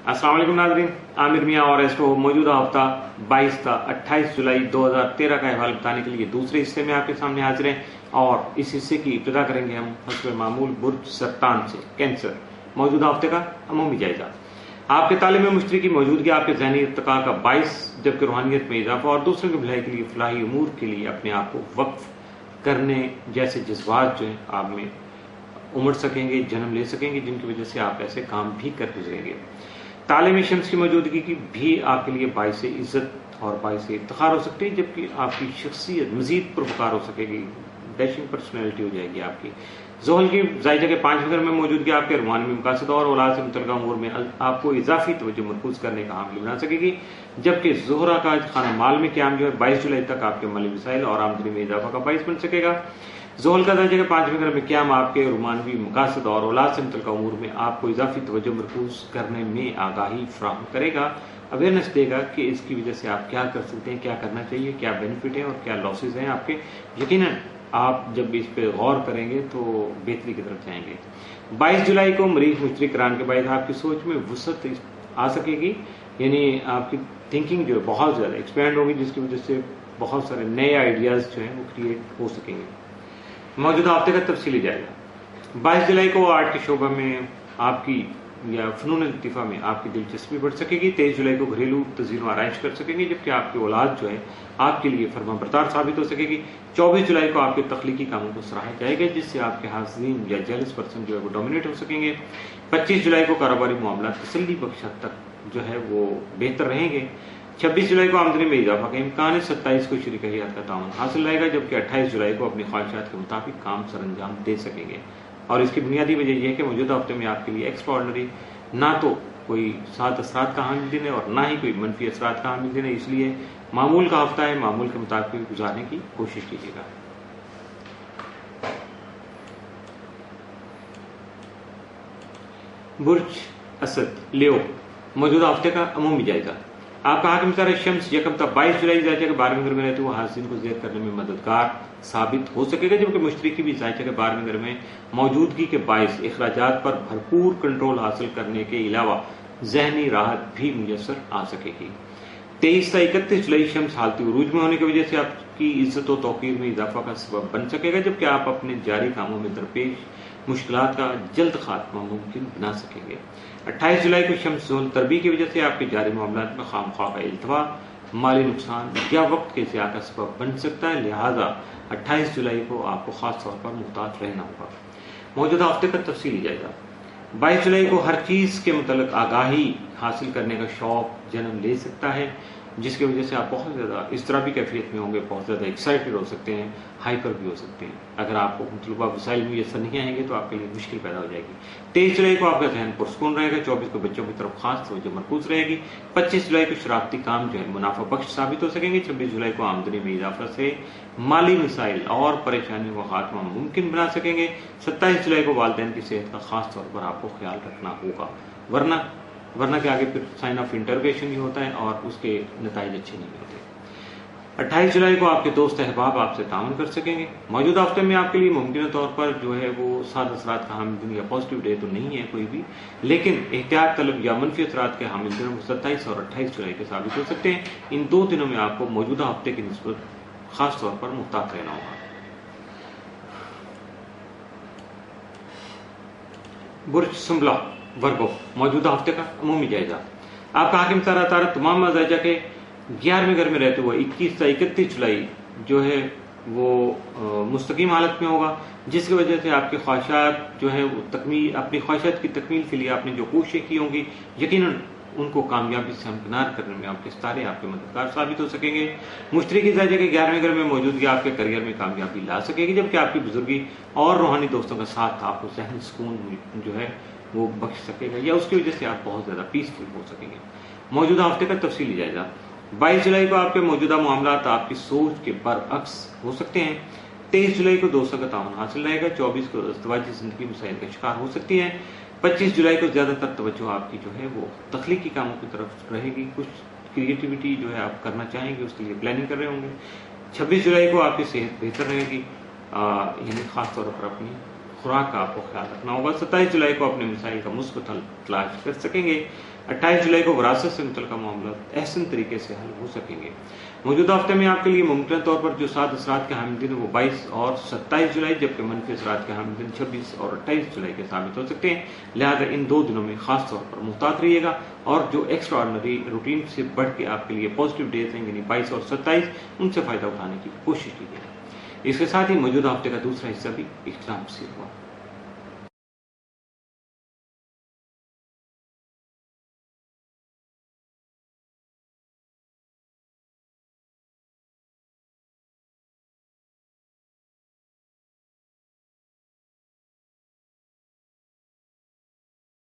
अस्सलाम वालेकुम नाज़रीन, आमिर मियाँ और एस्ट्रो मौजूदा हफ्ता 22 था 28 जुलाई 2013 का अहवाल बताने के लिए दूसरे हिस्से में आपके सामने हाजिर हैं। और इस हिस्से की इब्तिदा करेंगे हम हस्ब मामूल बुर्ज सरतान से कैंसर मौजूदा हफ्ते का अमूमी जायजा। आपके तालिम मुश्तरी की मौजूदगी आपके ज़हनी इर्तिका का बाइस, जबकि रूहानियत में इजाफा और दूसरों की भलाई के लिए फलाही उमूर के लिए अपने आप को वक्फ करने जैसे जज्बात जो हैं आप में उमड़ सकेंगे, जन्म ले सकेंगे, जिनकी वजह से आप ऐसे काम भी कर गुजरेंगे। तालिम शम्स की मौजूदगी की भी आपके लिए बाइस इज्जत और बाइस इफ्तिखार हो सकती है, जबकि आपकी शख्सियत मजीद पुरवकार हो सकेगी, डैशिंग पर्सनैलिटी हो जाएगी आपकी। ज़ोहल की जायजा के 5 घर में मौजूदगी आपके रुमान में मकासद और औलाद से मुतल्लिक़ अमूर में आपको इजाफी तवज्जो मरकूज करने का हामिल बना सकेगी, जबकि ज़ोहरा का खाना माल में क़याम जो है 22 जुलाई तक आपके माली वसाइल और आमदनी में इजाफा का बाइस बन सकेगा। ज़ोहल का दर्जे के 5 घर में क़याम आपके रुमानवी मकासद और औलाद से मुतल्लिक़ अमूर में आपको इजाफी तवज्जो मरकूज करने में आगाही फराहम करेगा, अवेयरनेस देगा कि इसकी वजह से आप क्या कर सकते हैं, क्या करना चाहिए, क्या बेनिफिट है और क्या लॉसेज हैं आपके। यकीनन आप जब इस पे गौर करेंगे तो बेहतरी की तरफ जाएंगे। 22 जुलाई को मरीज मुश्तरी कराने के बाद आपकी सोच में वसअत आ सकेगी, यानी आपकी थिंकिंग जो है बहुत ज़्यादा एक्सपेंड होगी, जिसकी वजह से बहुत सारे नए आइडियाज़ जो हैं वो क्रिएट हो सकेंगे। मौजूदा हफ्ते का तफसीली जाएगा। 22 जुलाई को आर्ट के शोबे में आपकी या फ़नून लतीफ़ा में आपकी दिलचस्पी बढ़ सकेगी। 23 जुलाई को घरेलू तज़ीन आराइश कर सकेंगे, जबकि आपकी औलाद जो है आपके लिए फरमाबरदार साबित हो सकेगी। 24 जुलाई को आपके तख्लीकी कामों को सराहा जाएगा, जिससे आपके हाज़रीन या जेलस पर्सन जो है वो डोमिनेट हो सकेंगे। 25 जुलाई को कारोबारी मामला तसल्ली बख्श हद तक जो है वो बेहतर रहेंगे। 26 जुलाई को आमदनी में इजाफा का इम्कान है। 27 को शरीक हयात का ताउन हासिल रहेगा, जबकि 28 जुलाई को अपनी ख्वाहिशात के मुताबिक काम सर अंजाम दे सकेंगे। और इसकी बुनियादी वजह यह है कि मौजूदा हफ्ते में आपके लिए एक्स्ट्राऑर्डिनरी ना तो कोई सात असरात का हामिल दिन है और ना ही कोई मनफी असरात का हामिल दिन है, इसलिए मामूल का हफ्ता है, मामूल के मुताबिक गुजारने की कोशिश कीजिएगा। बुर्ज असद लियो मौजूदा हफ्ते का अमूमी जायजा। आपका हाकिम सारा शम्स यकम तक 22 जुलाई जायजा के 12वें घर में रहते हुए हासिल को ज़ेर करने में मददगार साबित हो सकेगा, जबकि मुश्तरी की भी जायजा के 12वें घर में मौजूदगी के बायस अखराजात पर भरपूर कंट्रोल हासिल करने के अलावा जहनी राहत भी मुयसर आ सकेगी। 23 से 31 जुलाई शम्स हालती उरूज में होने की वजह से आपकी इज्जत और तौकीर में इजाफा का सबब बन सकेगा, जबकि आप अपने जारी कामों में दरपेश मुश्किलात का जल्द खात्मा मुमकिन बना सकेंगे। 28 जुलाई को शम्स ज़ोहल तरबी की वजह से आपके जारी मामलात में खामख्वाह का इल्तवा, माली नुकसान या वक्त के ज़िया का सबब बन सकता है, लिहाजा 28 जुलाई को आपको खास तौर पर मुहतात रहना होगा। मौजूदा हफ्ते का तफसीली जायजा। 22 जुलाई को हर चीज़ के मुतल्लिक़ आगाही हासिल करने का शौक जन्म ले सकता है, जिसकी वजह से आप बहुत ज़्यादा इज़्तिराबी कैफियत में होंगे, बहुत ज़्यादा एक्साइटेड हो सकते हैं, हाइपर भी हो सकते हैं। अगर आपको मतलूबा वसाइल मुयसर नहीं आएंगे तो आपके लिए मुश्किल पैदा हो जाएगी। 23 जुलाई को आपका जहन पुरसकून रहेगा। 24 को बच्चों की तरफ खास तवज्जो मरकूज रहेगी। 25 जुलाई को शरारती काम जो है मुनाफा बख्श साबित हो सकेंगे। 26 जुलाई को आमदनी में इजाफा से माली मसाइल और परेशानियों का खात्मा मुमकिन बना सकेंगे। 27 जुलाई को वालिदैन की सेहत का खास तौर पर आपको ख्याल रखना होगा, वरना के आगे फिर साइन ऑफ इंटरोगेशन ही होता है और उसके नतीजे अच्छे नहीं होते। 28 जुलाई को आपके दोस्त अहबाब आपसे ताउन कर सकेंगे। मौजूदा हफ्ते में आपके लिए मुमकिन तौर पर जो है वो सात असरात का हामिल दिन या पॉजिटिव डे तो नहीं है कोई भी, लेकिन एहतियात तलब या मनफी असरात के हामिल दिन 27 और 28 जुलाई के साबित हो सकते हैं। इन 2 दिनों में आपको मौजूदा हफ्ते की निस्बत खास तौर पर मुहतात रहना होगा। बुर्ज सुंबला वर्गो मौजूदा हफ्ते का अमूमी जायजा। आपका हाकिम सारा तारा तमाम जायजा के 11वें घर में रहते हुए 21 से 31 जुलाई जो है वो मुस्तकीम हालत में होगा, जिसकी वजह से आपकी ख्वाहिशात जो है वो अपनी ख्वाहिशात की तकमील के लिए आपने जो कोशिशें की होंगी, यकीनन उनको कामयाबी से हमकिनार करने में आपके सितारे आपके मददगार साबित हो सकेंगे। मुश्तरी की जायजा के 11वें घर में मौजूदगी आपके करियर में कामयाबी ला सकेगी, जबकि आपकी बुजुर्गी और रूहानी दोस्तों का साथ आपको ज़हनी सुकून जो है वो बख्श सकेगा, या उसकी वजह से आप बहुत ज़्यादा पीसफुल हो सकेंगे। मौजूदा हफ्ते का तफसीली जायजा। 22 जुलाई को आपके मौजूदा मामलात आपकी सोच के बरअक्स हो सकते हैं। 23 जुलाई को दोस्तों का ताउन हासिल रहेगा। 24 को अज़दवाजी ज़िंदगी मसाइल का शिकार हो सकती है। 25 जुलाई को ज़्यादातर तवज्जो आपकी जो है वो तख्लीकी कामों की तरफ रहेगी। कुछ क्रिएटिविटी जो है आप करना चाहेंगे, उसके लिए प्लानिंग कर रहे होंगे। 26 जुलाई को आपकी सेहत बेहतर रहेगी, यानी खास तौर पर अपनी खुराक का आपको ख्याल रखना होगा। 27 जुलाई को अपने मिसाइल का मुस्बत हल तलाश कर सकेंगे। 28 जुलाई को विरासत से मुतल्लिक़ मामला एहसन तरीके से हल हो सकेंगे। मौजूदा हफ्ते में आपके लिए मुमकिन तौर पर जो 7 असरात के हामिल दिन वो 22 और 27 जुलाई, जबकि मनफी असरात के हामिल दिन 26 और 28 जुलाई के साबित हो सकते हैं। लिहाजा इन 2 दिनों में खास तौर पर मुहतात रहिएगा और जो एक्स्ट्रा ऑर्डिनरी रूटीन से बढ़ के आपके लिए पॉजिटिव डेज हैं यानी 22 और 27, उनसे फ़ायदा उठाने की कोशिश कीजिएगा। इसके साथ ही मौजूदा हफ्ते का दूसरा हिस्सा भी इख्तिताम पसीर हुआ।